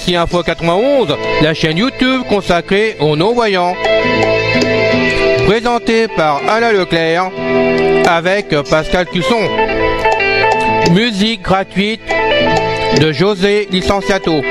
C'est Info 91, la chaîne YouTube consacrée aux non-voyants. Présentée par Alain Leclerc avec Pascal Cusson. Musique gratuite de José Licenciato.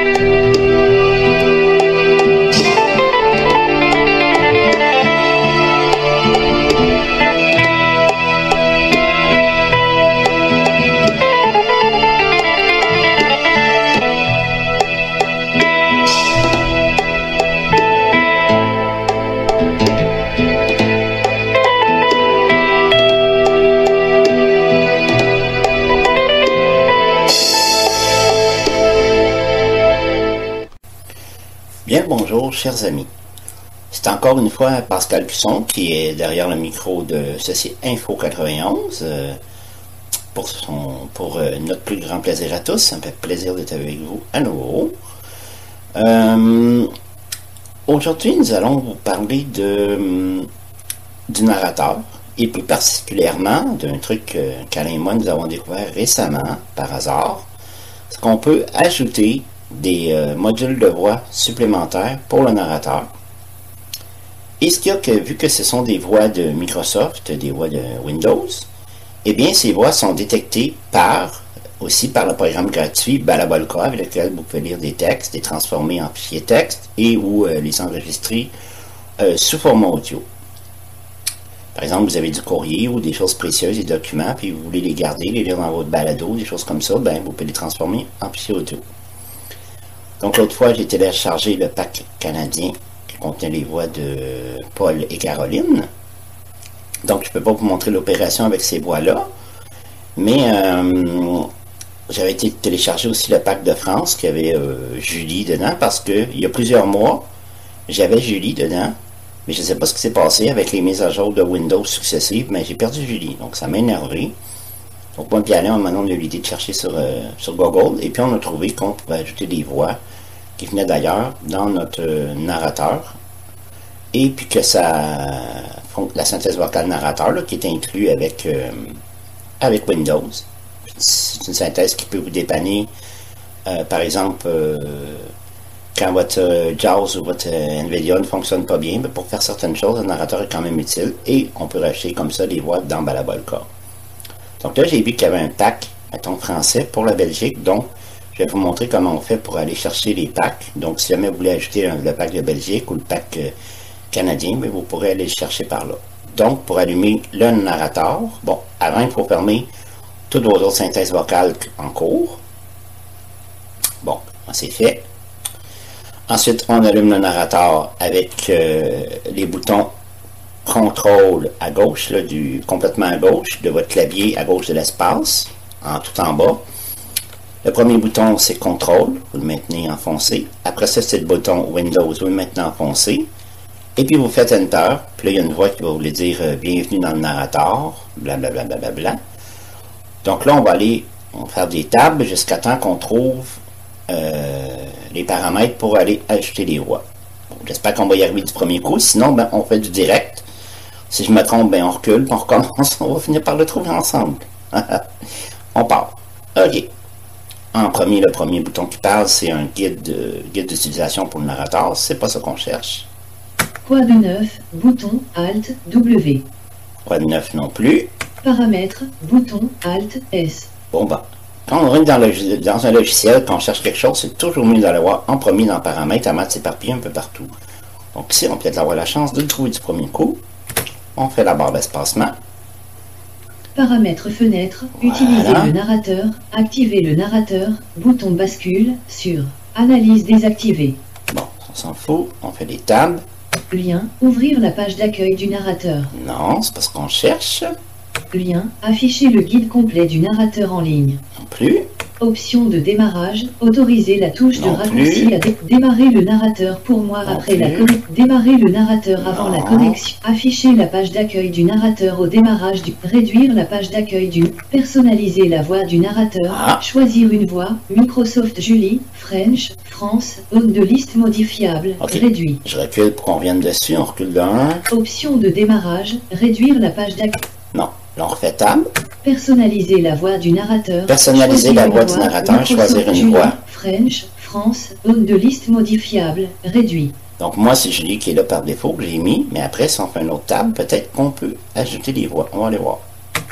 Bien le bonjour, chers amis. C'est encore une fois Pascal Cusson qui est derrière le micro de ceci Info 91 pour notre plus grand plaisir à tous. Ça me fait plaisir d'être avec vous à nouveau. Aujourd'hui, nous allons vous parler du narrateur et plus particulièrement d'un truc qu'Alain et moi nous avons découvert récemment par hasard. C'est qu'on peut ajouter des modules de voix supplémentaires pour le narrateur. Et ce qu'il y a que, vu que ce sont des voix de Microsoft, des voix de Windows, eh bien ces voix sont détectées aussi par le programme gratuit Balabolka, avec lequel vous pouvez lire des textes, les transformer en fichiers texte et ou les enregistrer sous format audio. Par exemple, vous avez du courrier ou des choses précieuses, des documents, puis vous voulez les garder, les lire dans votre balado, des choses comme ça, ben vous pouvez les transformer en fichiers audio. Donc l'autre fois, j'ai téléchargé le pack canadien qui contenait les voix de Paul et Caroline. Donc je ne peux pas vous montrer l'opération avec ces voix-là. Mais j'avais été télécharger aussi le pack de France qui avait Julie dedans parce que il y a plusieurs mois, j'avais Julie dedans. Mais je ne sais pas ce qui s'est passé avec les mises à jour de Windows successives, mais j'ai perdu Julie. Donc ça m'a énervé. Donc moi et Alain, on a eu l'idée de chercher sur Google, et puis on a trouvé qu'on pouvait ajouter des voix qui venaient d'ailleurs dans notre narrateur, et puis que la synthèse vocale narrateur, là, qui est inclus avec Windows. C'est une synthèse qui peut vous dépanner, par exemple, quand votre JAWS ou votre NVIDIA ne fonctionne pas bien, mais pour faire certaines choses, le narrateur est quand même utile, et on peut rajouter comme ça des voix dans Balabolka. Donc là, j'ai vu qu'il y avait un pack, mettons, français pour la Belgique. Donc, je vais vous montrer comment on fait pour aller chercher les packs. Donc, si jamais vous voulez ajouter le pack de Belgique ou le pack canadien, mais vous pourrez aller le chercher par là. Donc, pour allumer le narrateur, bon, avant, il faut fermer toutes vos autres synthèses vocales en cours. Bon, c'est fait. Ensuite, on allume le narrateur avec les boutons contrôle à gauche, là, complètement à gauche de votre clavier, à gauche de l'espace, tout en bas. Le premier bouton, c'est contrôle, vous le maintenez enfoncé. Après ça, c'est le bouton Windows, vous le maintenez enfoncé. Et puis vous faites Enter, puis là, il y a une voix qui va vous dire bienvenue dans le narrateur, blablabla. Bla, bla, bla, bla. Donc là, on va faire des tables jusqu'à temps qu'on trouve les paramètres pour aller ajouter les voix. Bon, j'espère qu'on va y arriver du premier coup, sinon, ben, on fait du direct. Si je me trompe, ben on recule, puis on recommence, on va finir par le trouver ensemble. On part. OK. En premier, le premier bouton qui parle, c'est un guide d'utilisation pour le narrateur. C'est pas ça qu'on cherche. Quoi de neuf, bouton Alt W. Quoi de neuf non plus. Paramètres, bouton Alt S. Bon, ben, quand on rentre dans un logiciel, quand on cherche quelque chose, c'est toujours mieux d'aller voir en premier dans paramètres, avant de s'éparpiller un peu partout. Donc ici, on peut peut-être avoir la chance de le trouver du premier coup. On fait la barre d'espacement. Paramètres fenêtre, voilà. Utilisez le narrateur, activez le narrateur, bouton bascule, sur analyse désactivée. Bon, on s'en fout, on fait des tables. Lien, ouvrir la page d'accueil du narrateur. Non, c'est parce qu'on cherche. Lien, afficher le guide complet du narrateur en ligne. Non plus. Option de démarrage. Autoriser la touche de Non raccourci plus. à démarrer le narrateur pour moi Non après la plus. connexion. Démarrer le narrateur avant la Non. connexion. Afficher la page d'accueil du narrateur au démarrage du. Réduire la page d'accueil du. Personnaliser la voix du narrateur. Ah. Choisir une voix. Microsoft Julie. French. France. Zone de liste modifiable. Ok. Réduit. Je recule pour qu'on revienne dessus. On recule de 1. Option de démarrage. Réduire la page d'accueil. Non. Là, on refait Tab. Personnaliser la voix du narrateur. Personnaliser la Choisir voix une du narrateur, Microsoft choisir une Julie, voix. French, France, zone de liste modifiable, réduit. Donc, moi, c'est Julie qui est là par défaut, que j'ai mis. Mais après, si on fait un autre Tab, peut-être qu'on peut ajouter des voix. On va aller voir.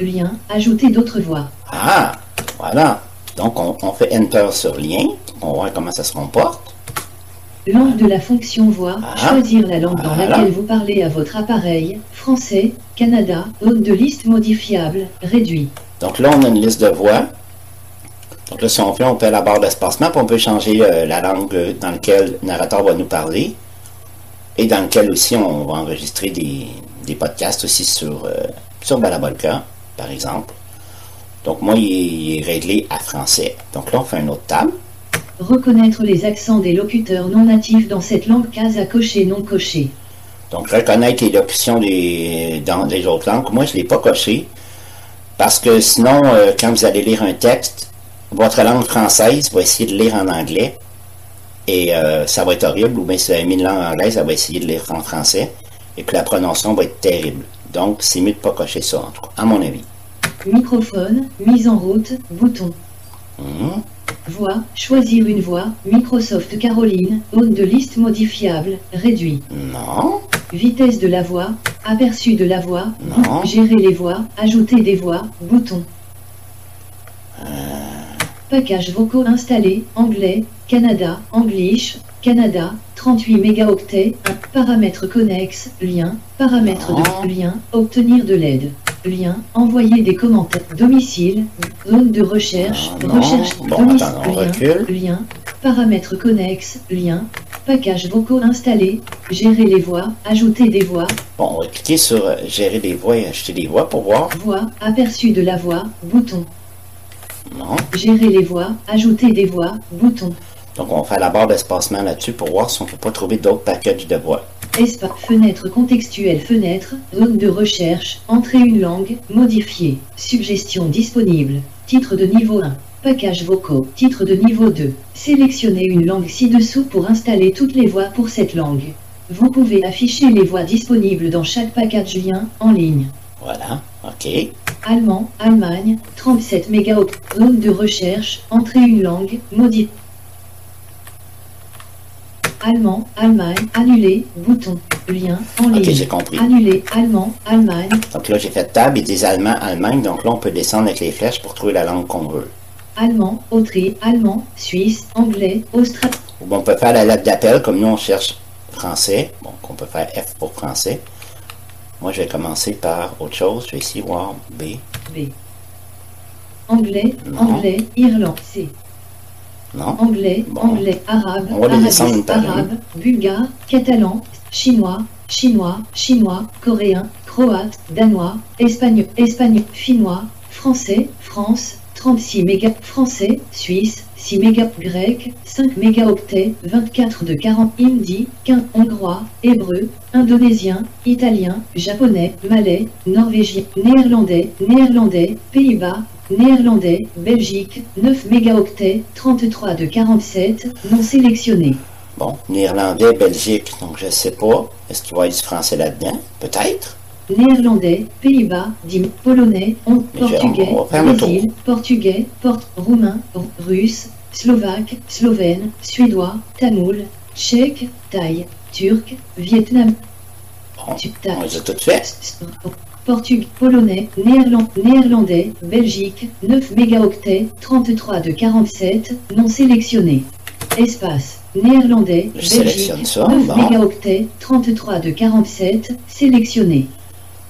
Lien, ajouter d'autres voix. Ah! Voilà. Donc, on fait Enter sur lien. On va voir comment ça se comporte. Langue de la fonction voix, Ah. choisir la langue dans Voilà. laquelle vous parlez à votre appareil, français, Canada, zone de liste modifiable, réduit. Donc là, on a une liste de voix. Donc là, si on fait, on peut à la barre d'espacement, puis on peut changer la langue dans laquelle le narrateur va nous parler. Et dans lequel aussi, on va enregistrer des podcasts aussi sur Balabolka, par exemple. Donc moi, il est réglé à français. Donc là, on fait un autre tab. Reconnaître les accents des locuteurs non natifs dans cette langue, case à cocher non coché. Donc reconnaître les locutions dans les autres langues. Moi, je ne l'ai pas coché. Parce que sinon, quand vous allez lire un texte, votre langue française va essayer de lire en anglais. Et ça va être horrible. Ou bien si vous avez mis une langue anglaise, elle va essayer de lire en français. Et que la prononciation va être terrible. Donc, c'est mieux de ne pas cocher ça, en tout cas, à mon avis. Microphone, mise en route, bouton. Mhm. Voix, choisir une voix, Microsoft Caroline, zone de liste modifiable, réduit. Non. Vitesse de la voix, aperçu de la voix, Non. gérer les voix, ajouter des voix, bouton. Package vocaux installé, anglais, Canada, English, Canada, 38 mégaoctets, paramètres connexes, lien, paramètres de lien, obtenir de l'aide. Lien, envoyer des commentaires, domicile, zone de recherche, Non. recherche, Bon, domicile, attends, on recule. lien, paramètres connexes, lien, package vocaux installé, gérer les voix, ajouter des voix, Bon, on va cliquer sur gérer les voix et acheter des voix pour voir. voix, aperçu de la voix, bouton. Non. Gérer les voix, ajouter des voix, bouton. Donc, on fait la barre d'espacement là-dessus pour voir si on ne peut pas trouver d'autres packages de voix. Espace, fenêtre contextuelle, fenêtre, zone de recherche, entrer une langue, modifier, suggestion disponible, titre de niveau 1, package vocaux, titre de niveau 2. Sélectionnez une langue ci-dessous pour installer toutes les voix pour cette langue. Vous pouvez afficher les voix disponibles dans chaque package lien, en ligne. Voilà. OK. Allemand, Allemagne, 37 mégaoctets, zone de recherche, entrer une langue, modifier. Allemand, Allemagne, annuler, bouton, lien, en OK, ligne. j'ai compris. Annuler, Allemand, Allemagne, Donc là, j'ai fait tab et des Allemands, Allemagne. Donc là, on peut descendre avec les flèches pour trouver la langue qu'on veut. Allemand, Autriche, Allemand, Suisse, Anglais, Australie. Ou bien on peut faire la lettre d'appel, comme nous, on cherche français. Donc, on peut faire F pour français. Moi, je vais commencer par autre chose. Je vais essayer de voir B. B. Anglais, Non. Anglais, Irlandais, C. Non. Anglais, Bon. Anglais, arabe, On va les descendre une par une. arabe, bulgare, catalan, chinois, chinois, chinois, coréen, croate, danois, espagnol, espagnol, finnois, français, France, 36 méga, français, suisse, 6 méga, grec, 5 mégaoctets, 24 de 40, hindi, 15, hongrois, hébreu, indonésien, italien, japonais, malais, norvégien, néerlandais, néerlandais, Pays-Bas, néerlandais, Belgique, 9 mégaoctets, 33 de 47, non sélectionné. Bon, néerlandais, Belgique. Donc, je sais pas. Est-ce qu'il va y avoir du français là-dedans? Peut-être. Néerlandais, Pays-Bas, polonais, portugais, on va faire le Brésil, portugais, roumain, russe, slovaque, slovène, suédois, tamoul, tchèque, thaï, turc, vietnam, Bon, thaï, on les a toutes faites. portugais, polonais, néerlandais, Belgique, 9 mégaoctets, 33 de 47, non sélectionné. Espace, néerlandais, Je sélectionne Belgique, ça, 9 bon. mégaoctets, 33 de 47, sélectionné.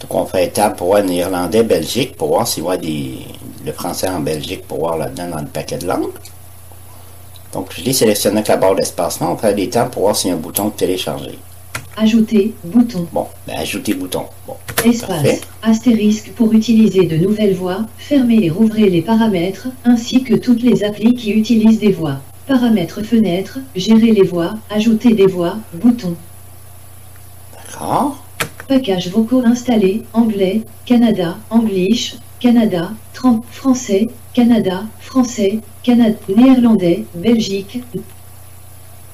Donc, on fait étape pour voir néerlandais, Belgique, pour voir s'il y a le français en Belgique, pour voir là-dedans dans le paquet de langues. Donc, je l'ai sélectionné avec la barre d'espacement. On fait des tables pour voir s'il y a un bouton de télécharger. Ajouter, bouton. Bon, ben, ajouter bouton. Bon, Espace. Parfait. Astérisque pour utiliser de nouvelles voix. Fermez et rouvrez les paramètres, ainsi que toutes les applis qui utilisent des voix. Paramètres fenêtre. Gérer les voix. Ajouter des voix. Bouton. D'accord. Package vocaux installé. Anglais. Canada. English. Canada. 30. Français. Canada. Français. Canada. Néerlandais. Belgique.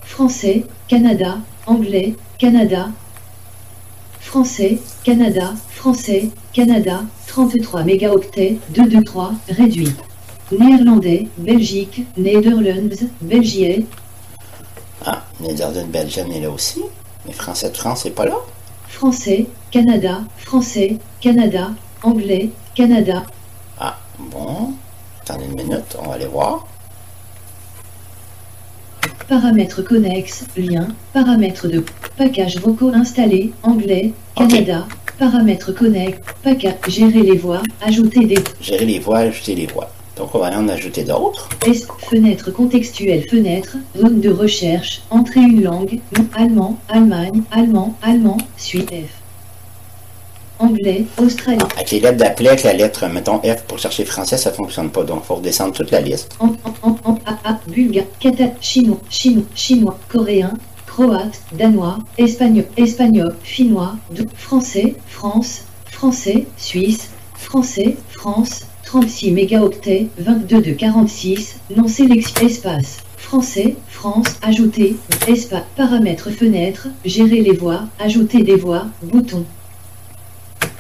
Français. Canada. Anglais. Canada. Français, Canada, Français, Canada, 33 mégaoctets, 223, réduit. Néerlandais, Belgique, Netherlands, Belgique. Ah, Netherlands, Belgium est là aussi. Mais Français de France n'est pas là. Français, Canada, Français, Canada, Anglais, Canada. Ah, bon. Attendez une minute, on va aller voir. Paramètres connexes, lien, paramètres de package vocaux installé, anglais, Canada, paramètres connexes, package, gérer les voix, ajouter des... Gérer les voix, ajouter les voix. Donc, on va aller en ajouter d'autres. Fenêtre contextuelle, fenêtre, zone de recherche, entrer une langue, allemand, Allemagne, allemand, allemand, suite F. Anglais, Australie. Avec les lettres d'appel, avec la lettre, mettons F pour chercher français, ça ne fonctionne pas. Donc, il faut redescendre toute la liste. Bulgare, chinois, coréen, croate, danois, espagnol, finnois, français, France, suisse, français, France, 36 mégaoctets, 22 de 46, non sélection, espace, français, France, ajouter, espace, paramètres fenêtre, gérer les voix, ajouter des voix, bouton.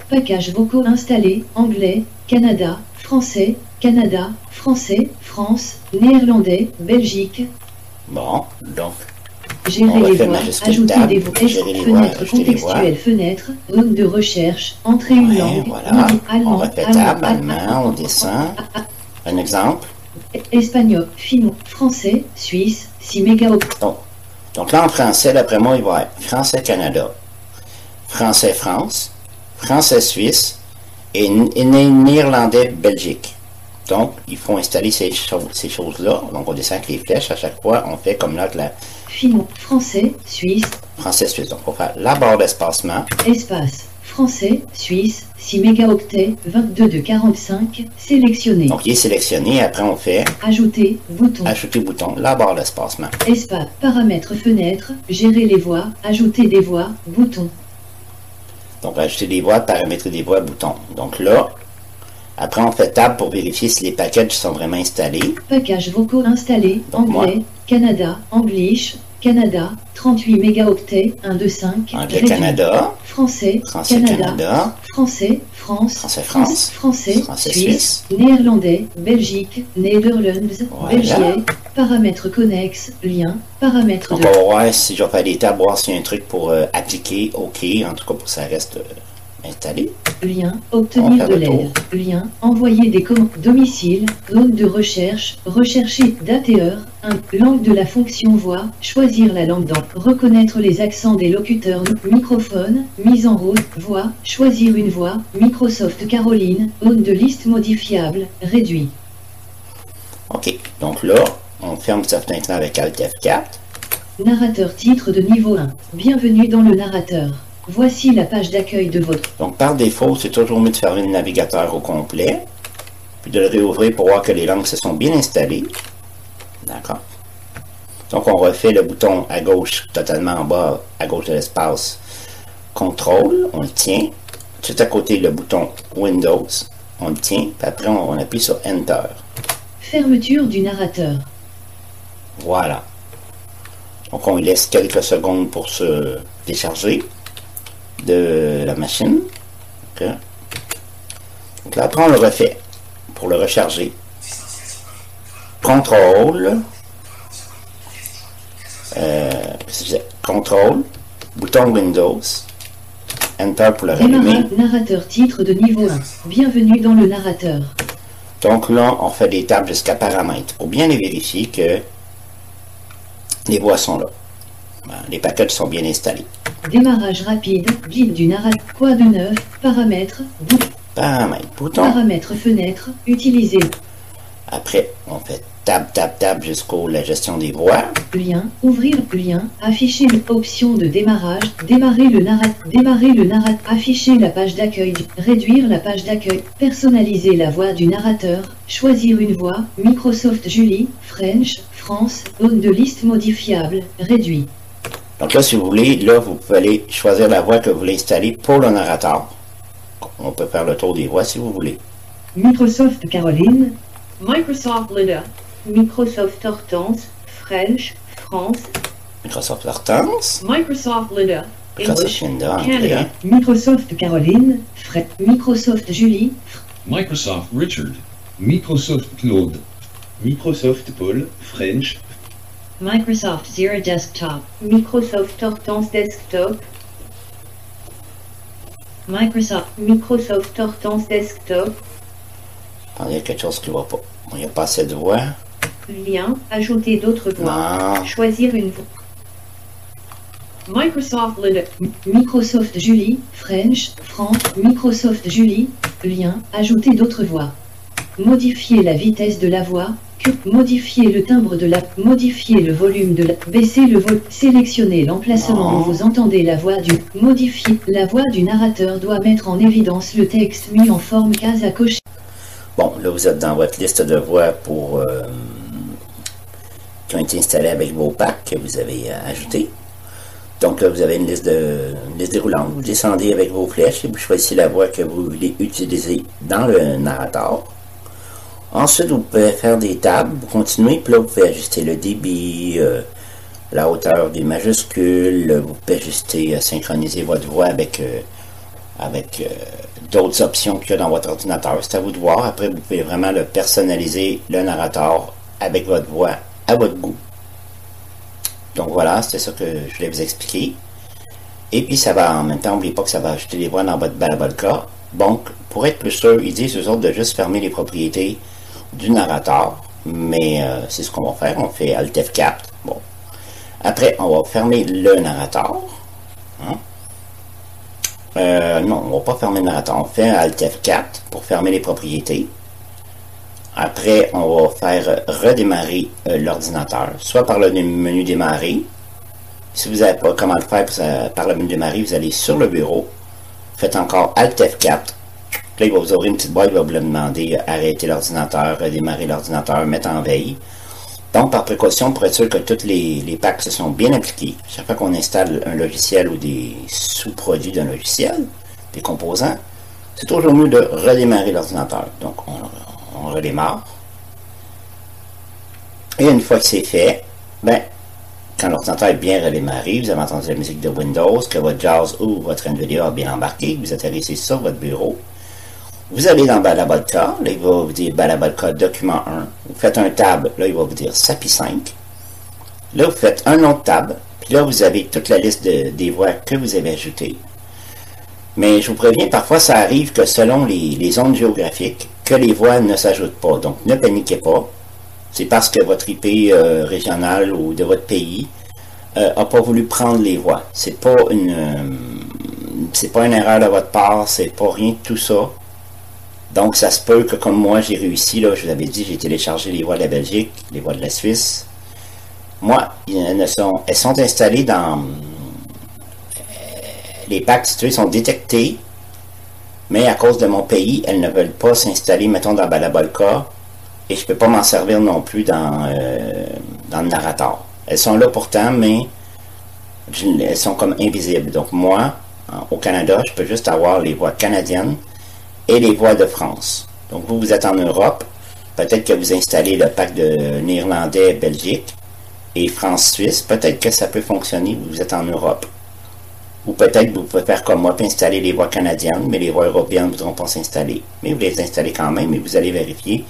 Package vocaux installé, anglais, Canada, français, France, néerlandais, Belgique. Bon, donc, Gérer on va les faire voix, majuscule ajouter tab, des voix, gérer les voix, fenêtre ajouter les voix. contextuelle, fenêtre, zone de recherche, entrer une Ouais, langue, voilà. On allemand, refait tab, allemand, on descend. Un exemple. espagnol, finnois, français, suisse, 6 mégaoctets. Donc là, en français, d'après moi, il va être français Canada, français France, français Suisse et néerlandais Belgique. Donc, il faut installer ces choses-là. Donc, on descend avec les flèches. À chaque fois, on fait comme là, Finnois, français, suisse, français Suisse. Donc, on va faire la barre d'espacement. espace, français, suisse, 6 mégaoctets, 22 de 45, sélectionné. Donc, il est sélectionné. Après, on fait Ajouter, bouton. ajouter bouton, la barre d'espacement. Espace, paramètres fenêtre, gérer les voix, ajouter des voix, bouton. Donc, ajouter des voix, paramétrer des voix, bouton. Donc là, après, on fait tab pour vérifier si les packages sont vraiment installés. Package vocaux installé, Donc, anglais, moi. Canada, English, Canada, 38 mégaoctets, 1, 2, 5. Anglais Canada, Français, français Canada, Français, France, français France, Français, français Suisse, Suisse. Néerlandais, Belgique, Netherlands, Voilà. Belgique, paramètres connexes, lien, paramètres Donc, de... on va voir si je vais faire des tabs, voir s'il y a un truc pour appliquer. OK, en tout cas, pour que ça reste installé. Lien, On obtenir fait de le tour. l'aide. Lien, envoyer des commandes. Domicile, zone de recherche, rechercher, date et heure. 1. Langue de la fonction voix, choisir la langue dans. Reconnaître les accents des locuteurs. Microphone, mise en route, voix, choisir une voix. Microsoft Caroline, zone de liste modifiable, réduit. OK, donc là, on ferme cette fenêtre-là avec Alt F4. Narrateur titre de niveau 1. Bienvenue dans le narrateur. Voici la page d'accueil de votre... Donc, par défaut, c'est toujours mieux de fermer le navigateur au complet, puis de le réouvrir pour voir que les langues se sont bien installées. D'accord. Donc, on refait le bouton à gauche, totalement en bas, à gauche de l'espace, contrôle, on le tient. Tout à côté, le bouton Windows, on le tient, puis après, on appuie sur Enter. Fermeture du narrateur. Voilà. Donc, on lui laisse quelques secondes pour se décharger de la machine. OK. Donc là, après, on le refait pour le recharger. Contrôle. Contrôle. Bouton Windows. Enter pour le rallumer. Narrateur titre de niveau 1. Bienvenue dans le narrateur. Donc là, on fait des tables jusqu'à paramètres pour bien les vérifier que les voix sont là. Les packages sont bien installés. Démarrage rapide, guide du narrateur, quoi de neuf, paramètres, Paramètres, bouton. paramètres fenêtre, utiliser. Après, on fait tab, tab, tab jusqu'au la gestion des voix. Lien, ouvrir, lien, afficher option de démarrage, démarrer le narrateur, afficher la page d'accueil, réduire la page d'accueil, personnaliser la voix du narrateur, choisir une voix, Microsoft Julie, French, France, zone de liste modifiable, réduit. Donc là, si vous voulez, là, vous pouvez aller choisir la voix que vous voulez installer pour le narrateur. On peut faire le tour des voix si vous voulez. Microsoft Caroline, Microsoft Linda, Microsoft Hortense, French, France, Microsoft Hortense, Microsoft Linda, Microsoft English, Linda, Canada, anglais, Microsoft Caroline, Microsoft Julie, Microsoft Richard, Microsoft Claude, Microsoft Paul, French, Microsoft Zero Desktop, Microsoft Hortense Desktop, Microsoft Hortense Desktop, attendez, il y a quelque chose qui ne va pas. Il n'y a pas assez de voix. lien, ajouter d'autres voix, Non. choisir une voix. Microsoft Linda, Microsoft Julie, French, France, Microsoft Julie, lien, ajouter d'autres voix. Modifier la vitesse de la voix, modifier le timbre de la, modifier le volume de la, baisser le volume, sélectionner l'emplacement où vous entendez la voix du, modifier, la voix du narrateur doit mettre en évidence le texte mis en forme case à cocher. Bon, là, vous êtes dans votre liste de voix pour qui ont été installées avec vos packs que vous avez ajoutés. Donc là, vous avez une liste déroulante. Vous descendez avec vos flèches et vous choisissez la voix que vous voulez utiliser dans le narrateur. Ensuite, vous pouvez faire des tables, vous continuez, puis là, vous pouvez ajuster le débit, la hauteur des majuscules, vous pouvez ajuster, synchroniser votre voix avec d'autres options qu'il y a dans votre ordinateur. C'est à vous de voir. Après, vous pouvez vraiment le personnaliser, le narrateur, avec votre voix à votre goût. Donc voilà, c'était ça que je voulais vous expliquer. Et puis ça va, en même temps, n'oubliez pas que ça va ajouter les voix dans votre Balabolka. Donc, pour être plus sûr, ils disent aux autres de juste fermer les propriétés du narrateur. Mais c'est ce qu'on va faire. On fait Alt F4. Bon. Après, on va fermer le narrateur. Hein? Non, on ne va pas fermer le narrateur. On fait Alt F4 pour fermer les propriétés. Après, on va faire redémarrer l'ordinateur, soit par le menu démarrer. Si vous n'avez pas comment le faire par le menu démarrer, vous allez sur le bureau, faites encore Alt F4. Là, il va vous ouvrir une petite boîte, il va vous demander arrêter l'ordinateur, redémarrer l'ordinateur, mettre en veille. Donc, par précaution, pour être sûr que tous les packs se sont bien appliqués, chaque fois qu'on installe un logiciel ou des sous-produits d'un logiciel, des composants, c'est toujours mieux de redémarrer l'ordinateur. Donc, on redémarre. Et une fois que c'est fait, ben, quand l'ordinateur est bien redémarré, vous avez entendu la musique de Windows, que votre JAWS ou votre NVIDIA a bien embarqué, vous atterrissez sur votre bureau. Vous allez dans Balabolka, là il va vous dire Balabolka document 1. Vous faites un tab, là il va vous dire SAPI 5. Là vous faites un autre tab, puis là vous avez toute la liste des voix que vous avez ajoutées. Mais je vous préviens, parfois ça arrive que selon les zones géographiques, que les voix ne s'ajoutent pas. Donc ne paniquez pas. C'est parce que votre IP régionale ou de votre pays n'a pas voulu prendre les voix. C'est pas une erreur de votre part, c'est pas rien de tout ça. Donc ça se peut que comme moi j'ai réussi, là, je vous avais dit, j'ai téléchargé les voix de la Belgique, les voix de la Suisse. Moi, elles sont installées dans les packs situés sont détectés, mais à cause de mon pays, elles ne veulent pas s'installer, mettons, dans Balabolka, et je ne peux pas m'en servir non plus dans le narrateur. Elles sont là pourtant, mais elles sont comme invisibles. Donc moi, au Canada, je peux juste avoir les voix canadiennes et les voix de France. Donc vous êtes en Europe, peut-être que vous installez le pack de néerlandais, Belgique et France-Suisse, peut-être que ça peut fonctionner, vous êtes en Europe. Ou peut-être vous pouvez faire comme moi, puis installer les voix canadiennes, mais les voix européennes ne voudront pas s'installer. Mais vous les installez quand même, et vous allez vérifier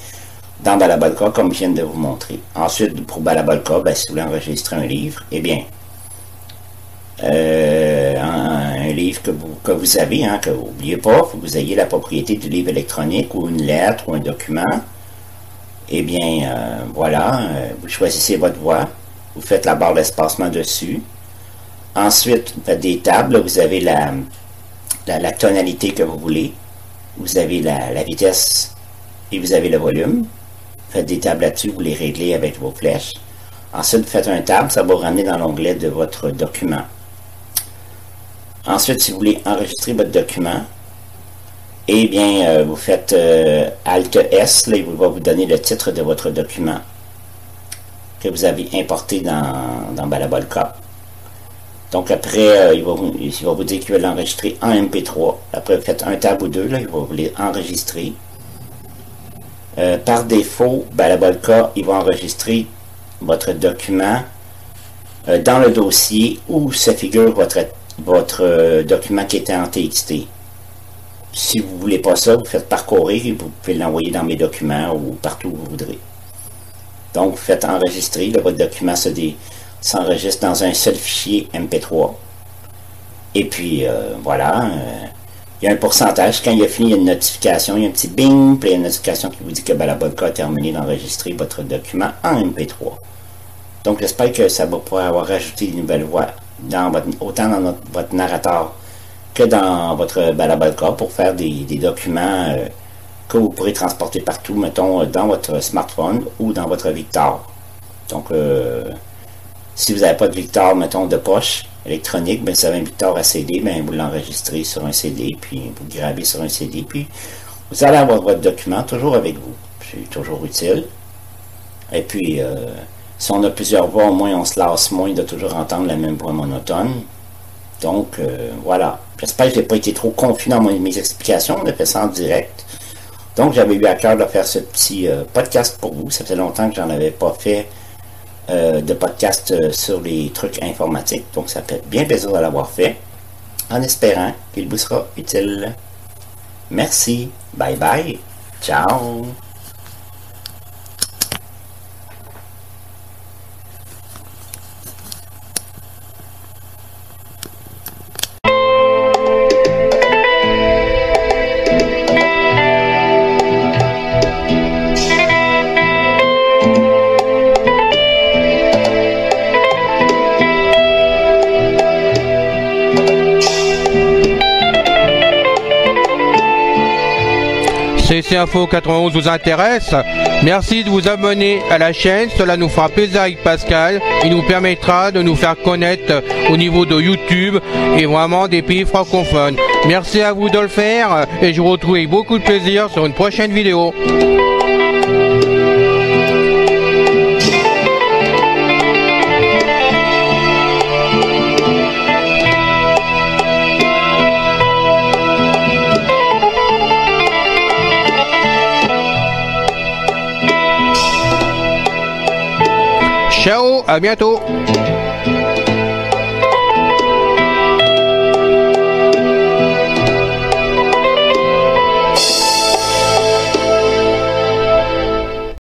dans Balabolka, comme je viens de vous montrer. Ensuite, pour Balabolka, ben, si vous voulez enregistrer un livre, eh bien, un livre que vous avez, hein, que vous n'oubliez pas, il faut que vous ayez la propriété du livre électronique ou une lettre ou un document. Eh bien, voilà, vous choisissez votre voix, vous faites la barre d'espacement dessus. Ensuite, vous faites des tables, vous avez la tonalité que vous voulez, vous avez la vitesse et vous avez le volume. Faites des tables là-dessus, vous les réglez avec vos flèches. Ensuite, vous faites un tab, ça va vous ramener dans l'onglet de votre document. Ensuite, si vous voulez enregistrer votre document, eh bien, vous faites Alt-S, là, il va vous donner le titre de votre document que vous avez importé dans Balabolka. Donc après, il va vous dire qu'il va l'enregistrer en MP3. Après, vous faites un tab ou deux, là, il va vous les enregistrer. Par défaut, Balabolka, il va enregistrer votre document dans le dossier où se figure votre document qui était en TXT. Si vous ne voulez pas ça, vous faites parcourir et vous pouvez l'envoyer dans mes documents ou partout où vous voudrez. Donc, vous faites enregistrer, là, votre document s'enregistre dans un seul fichier MP3. Et puis, voilà, il y a un pourcentage. Quand il a fini, il y a une notification, il y a un petit bing, puis il y a une notification qui vous dit que Balabolka a terminé d'enregistrer votre document en MP3. Donc, j'espère que ça va pouvoir avoir rajouté de nouvelles voix, autant dans votre narrateur que dans votre Balabolka pour faire des documents que vous pourrez transporter partout, mettons, dans votre smartphone ou dans votre Victor. Donc, si vous n'avez pas de Victor, mettons, de poche électronique, ben, si vous avez un Victor à CD, ben, vous l'enregistrez sur un CD, puis vous le gravez sur un CD, puis vous allez avoir votre document toujours avec vous. C'est toujours utile. Et puis, si on a plusieurs voix, au moins on se lasse moins de toujours entendre la même voix monotone. Donc, voilà. J'espère que je n'ai pas été trop confus dans mes explications. On a fait ça en direct. Donc, j'avais eu à cœur de faire ce petit podcast pour vous. Ça faisait longtemps que j'en avais pas fait de podcast sur les trucs informatiques. Donc, ça fait bien plaisir de l'avoir fait. En espérant qu'il vous sera utile. Merci. Bye bye. Ciao. CC Info 91 vous intéresse, merci de vous abonner à la chaîne, cela nous fera plaisir avec Pascal et nous permettra de nous faire connaître au niveau de YouTube et vraiment des pays francophones. Merci à vous de le faire et je vous retrouve avec beaucoup de plaisir sur une prochaine vidéo. Ciao, à bientôt.